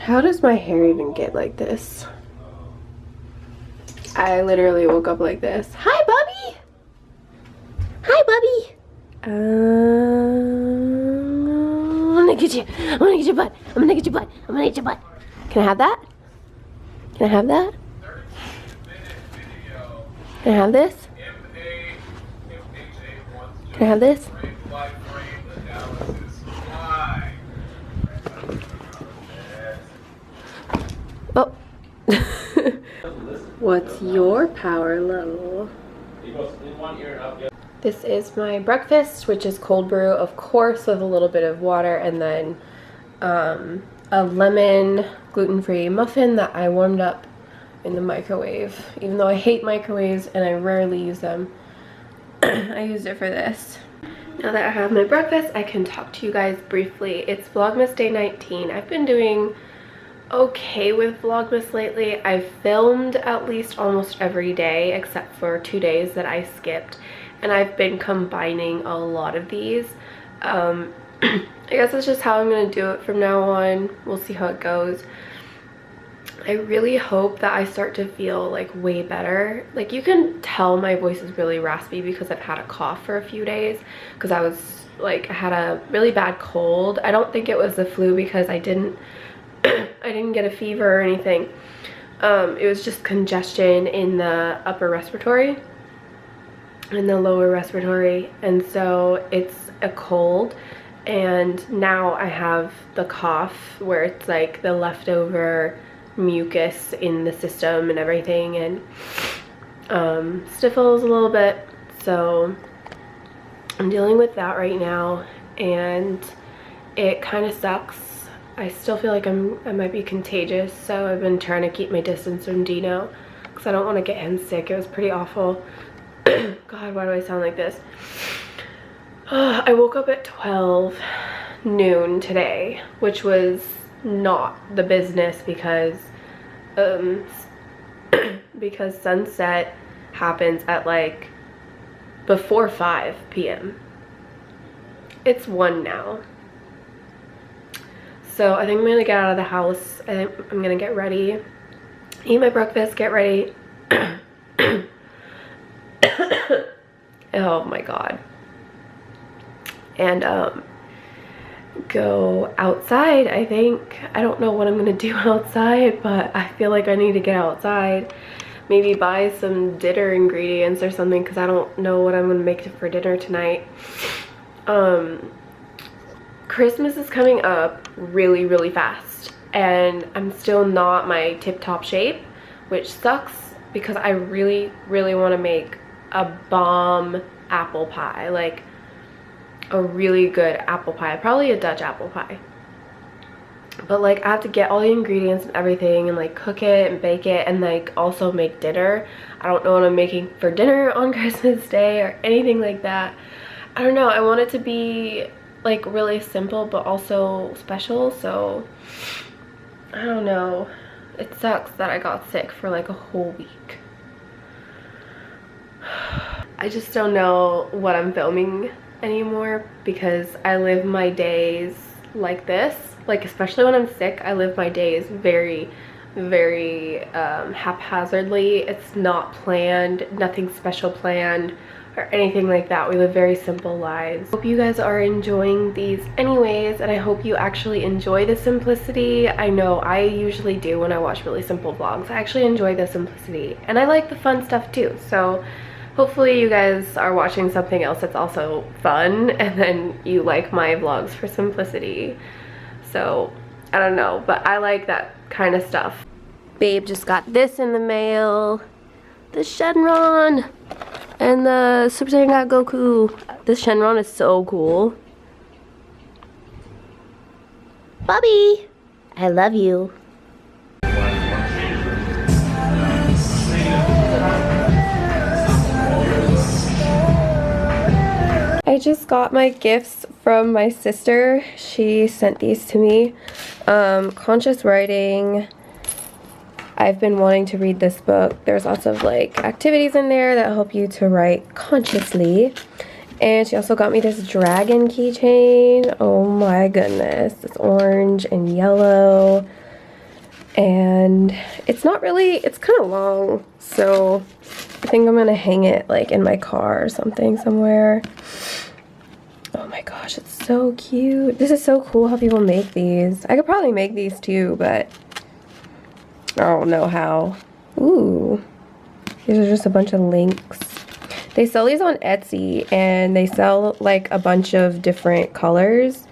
How does my hair even get like this? I literally woke up like this. Hi, Bubby! Hi, Bubby! I'm gonna get you. I'm gonna get your butt. I'm gonna get your butt. I'm gonna get your butt. Can I have that? Can I have that? Can I have this? Can I have this? Oh. What's your power level? This is my breakfast, which is cold brew, of course, with a little bit of water, and then a lemon gluten-free muffin that I warmed up in the microwave. Even though I hate microwaves and I rarely use them, I used it for this. Now that I have my breakfast, I can talk to you guys briefly. It's Vlogmas day 19. I've been doing okay with Vlogmas lately. I've filmed at least almost every day except for 2 days that I skipped, and I've been combining a lot of these. I guess that's just how I'm gonna do it from now on. We'll see how it goes. I really hope that I start to feel like way better. Like, you can tell my voice is really raspy because I've had a cough for a few days, because I had a really bad cold. I don't think it was the flu because I didn't get a fever or anything. It was just congestion in the upper respiratory and the lower respiratory, and so it's a cold. And now I have the cough where it's like the leftover mucus in the system and everything, and sniffles a little bit, so I'm dealing with that right now, and it kind of sucks. I still feel like I might be contagious, so I've been trying to keep my distance from Dino because I don't want to get him sick. It was pretty awful. God, why do I sound like this? I woke up at 12 noon today, which was not the business because because sunset happens at like before 5 p.m. It's 1 now. So I think I'm gonna get out of the house. I think I'm gonna get ready, eat my breakfast, get ready. Oh my god. And go outside, I think. I don't know what I'm gonna do outside, but I feel like I need to get outside. Maybe buy some dinner ingredients or something, because I don't know what I'm gonna make for dinner tonight. Christmas is coming up really, really fast, and I'm still not my tip-top shape, which sucks because I really, really want to make a bomb apple pie, like a really good apple pie, probably a Dutch apple pie. But like, I have to get all the ingredients and everything and like cook it and bake it and like also make dinner. I don't know what I'm making for dinner on Christmas Day or anything like that. I don't know, I want it to be like really simple but also special, so I don't know. It sucks that I got sick for like a whole week. I just don't know what I'm filming anymore because I live my days like this. Like, especially when I'm sick, I live my days very, very haphazardly. It's not planned, nothing special planned or anything like that. We live very simple lives. Hope you guys are enjoying these anyways, and I hope you actually enjoy the simplicity. I know I usually do when I watch really simple vlogs. I actually enjoy the simplicity, and I like the fun stuff too. So hopefully you guys are watching something else that's also fun, and then you like my vlogs for simplicity. So I don't know, but I like that kind of stuff. Babe just got this in the mail. The Shenron and the Super Saiyan God Goku. This Shenron is so cool. Bubby, I love you. I just got my gifts from my sister. She sent these to me. Conscious Writing. I've been wanting to read this book. There's lots of like activities in there that help you to write consciously. And she also got me this dragon keychain. Oh my goodness. It's orange and yellow. And it's not really, it's kind of long, so I think I'm gonna hang it like in my car or something somewhere. Oh my gosh, it's so cute. This is so cool how people make these. I could probably make these too, but I don't know how. Ooh, these are just a bunch of links. They sell these on Etsy, and they sell like a bunch of different colors.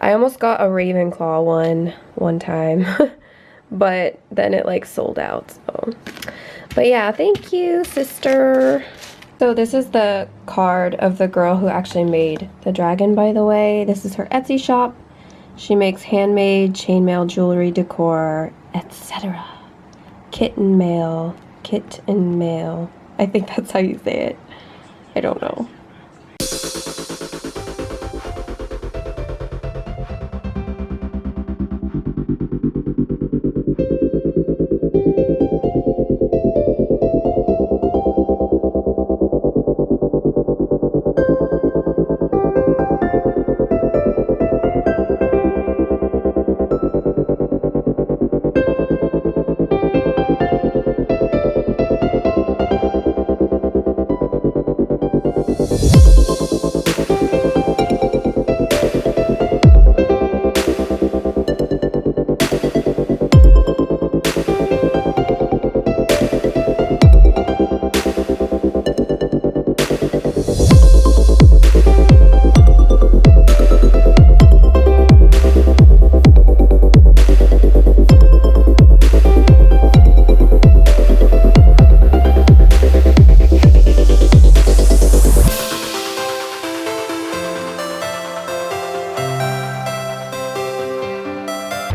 I almost got a Ravenclaw one time, but then it like sold out, so. But yeah, thank you, sister. So this is the card of the girl who actually made the dragon, by the way. This is her Etsy shop. She makes handmade chainmail jewelry, decor, etc. Kitten mail. I think that's how you say it. I don't know.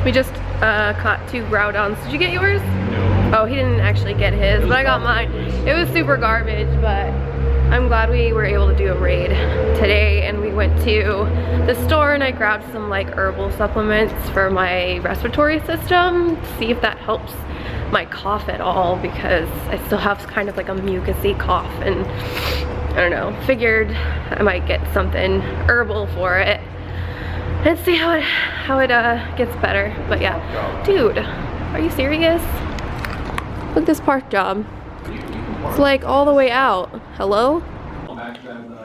We just caught 2 groudons. Did you get yours? No. Oh, he didn't actually get his, but I got mine. It was super garbage, but I'm glad we were able to do a raid today, and we went to the store and I grabbed some like herbal supplements for my respiratory system to see if that helps my cough at all, because I still have kind of like a mucusy cough, and I don't know, figured I might get something herbal for it and see how it gets better. But yeah, dude, are you serious? Look at this park job. It's like all the way out. Hello?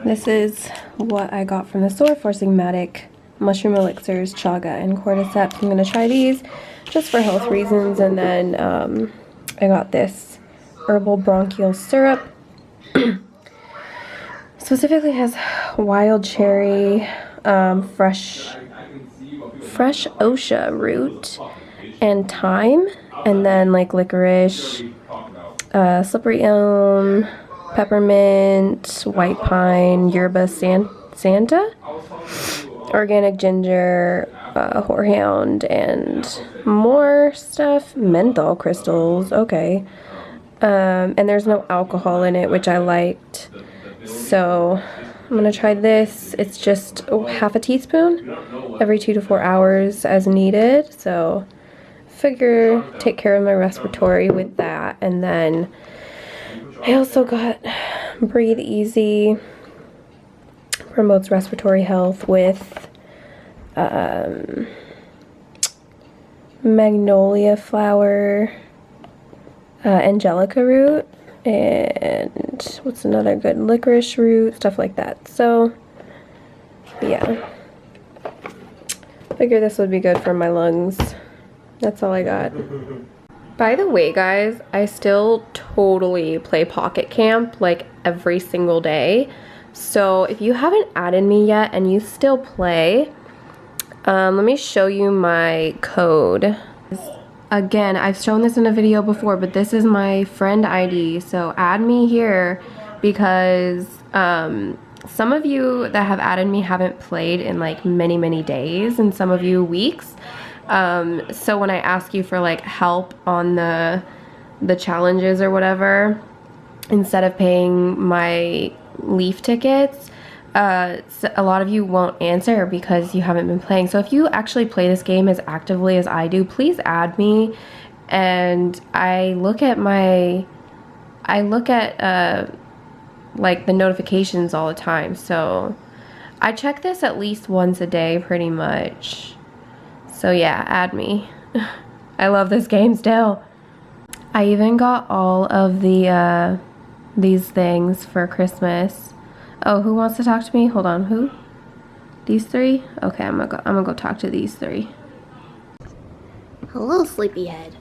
This is what I got from the store for Sigmatic mushroom elixirs, chaga, and cordyceps. I'm gonna try these just for health reasons, and then I got this herbal bronchial syrup. Specifically has wild cherry, fresh osha root, and thyme, and then like licorice, slippery elm, peppermint, white pine, yerba santa, organic ginger, horehound, and more stuff. Menthol crystals, okay. And there's no alcohol in it, which I liked. So I'm gonna try this. It's just half a teaspoon every 2 to 4 hours as needed. So figure take care of my respiratory with that. And then I also got Breathe Easy, promotes respiratory health, with magnolia flower, angelica root, and what's another good, licorice root, stuff like that. So yeah, figure this would be good for my lungs. That's all I got. By the way, guys, I still totally play Pocket Camp like every single day. So if you haven't added me yet and you still play, let me show you my code. Again, I've shown this in a video before, but this is my friend ID. So add me here, because some of you that have added me haven't played in like many days, and some of you weeks. So when I ask you for like help on the challenges or whatever, instead of paying my Leaf tickets, so a lot of you won't answer because you haven't been playing. So if you actually play this game as actively as I do, please add me. And I look at like the notifications all the time, so I check this at least once a day pretty much. So yeah, add me. I love this game still. I even got all of the these things for Christmas. Oh, who wants to talk to me? Hold on, who? These three? Okay, I'm gonna go talk to these three. Hello, sleepyhead.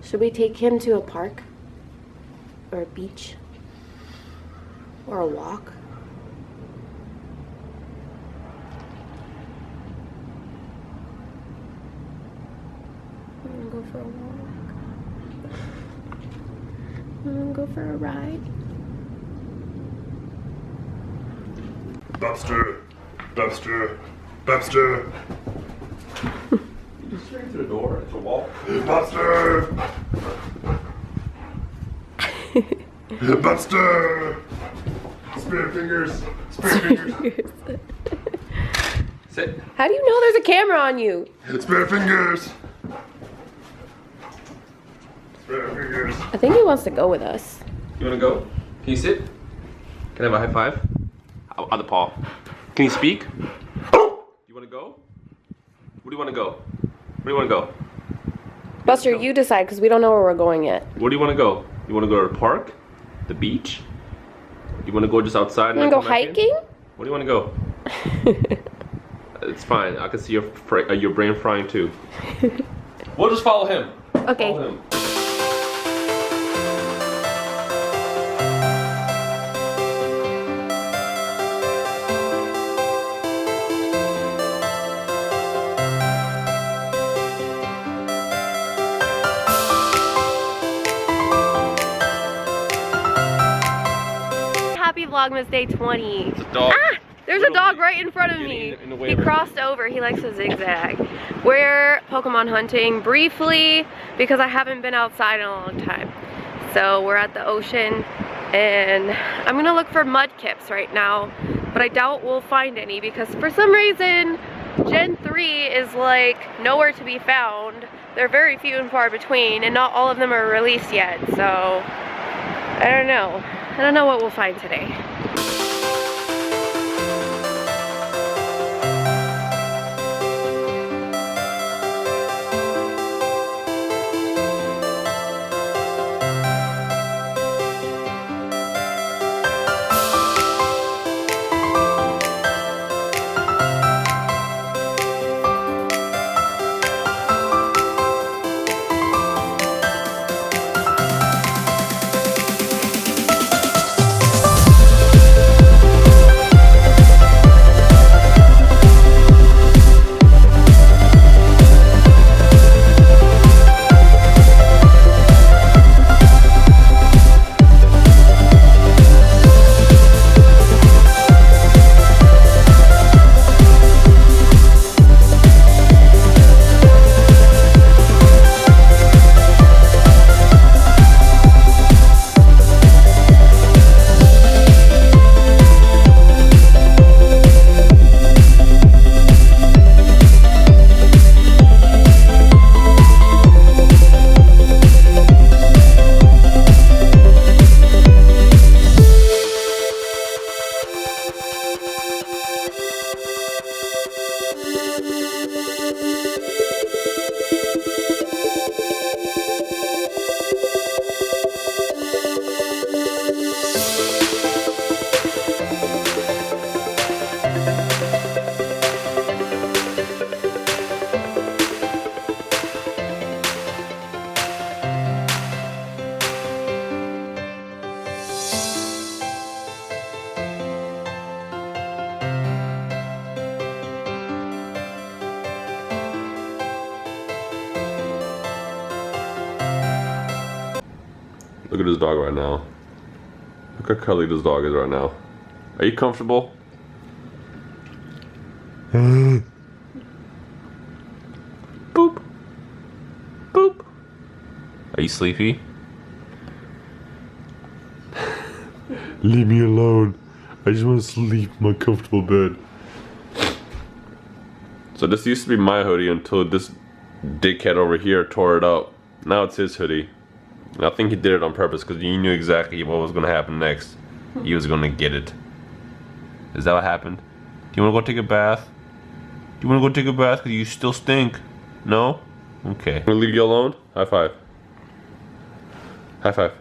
Should we take him to a park? Or a beach? Or a walk? I'm gonna go for a walk. I'm gonna go for a ride. Bobster! Bobster! Bobster! You straight to the door, it's a wall. Bobster! Bobster! Spare fingers! Spare fingers! Sit. How do you know there's a camera on you? Spare fingers! Spare fingers! I think he wants to go with us. You wanna go? Can you sit? Can I have a high five? Other paw. Can you speak? You wanna go? Where do you wanna go? Where do you wanna go? Buster, you decide because we don't know where we're going yet. Where do you wanna go? You wanna go to the park? The beach? You wanna go just outside? You wanna go hiking? Where do you wanna go? It's fine. I can see your brain frying too. We'll just follow him. Okay. Follow him. Happy Vlogmas Day 20. It's a dog. Ah! There's a dog right in front of me. He crossed over. He likes to zigzag. We're Pokemon hunting briefly because I haven't been outside in a long time. So we're at the ocean and I'm gonna look for mudkips right now, but I doubt we'll find any because for some reason Gen 3 is like nowhere to be found. They're very few and far between and not all of them are released yet. So I don't know. I don't know what we'll find today. Look at this dog right now. Look how cuddly this dog is right now. Are you comfortable? Boop. Boop. Are you sleepy? Leave me alone. I just want to sleep in my comfortable bed. So this used to be my hoodie until this dickhead over here tore it up. Now it's his hoodie. I think he did it on purpose because he knew exactly what was going to happen next. He was going to get it. Is that what happened? Do you want to go take a bath? Do you want to go take a bath because you still stink? No? Okay. I'm gonna leave you alone. High five. High five.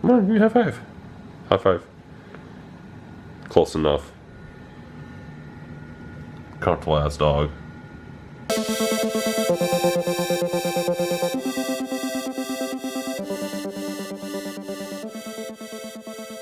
Come on, give me a high five. High five. Close enough. Comfortable ass dog.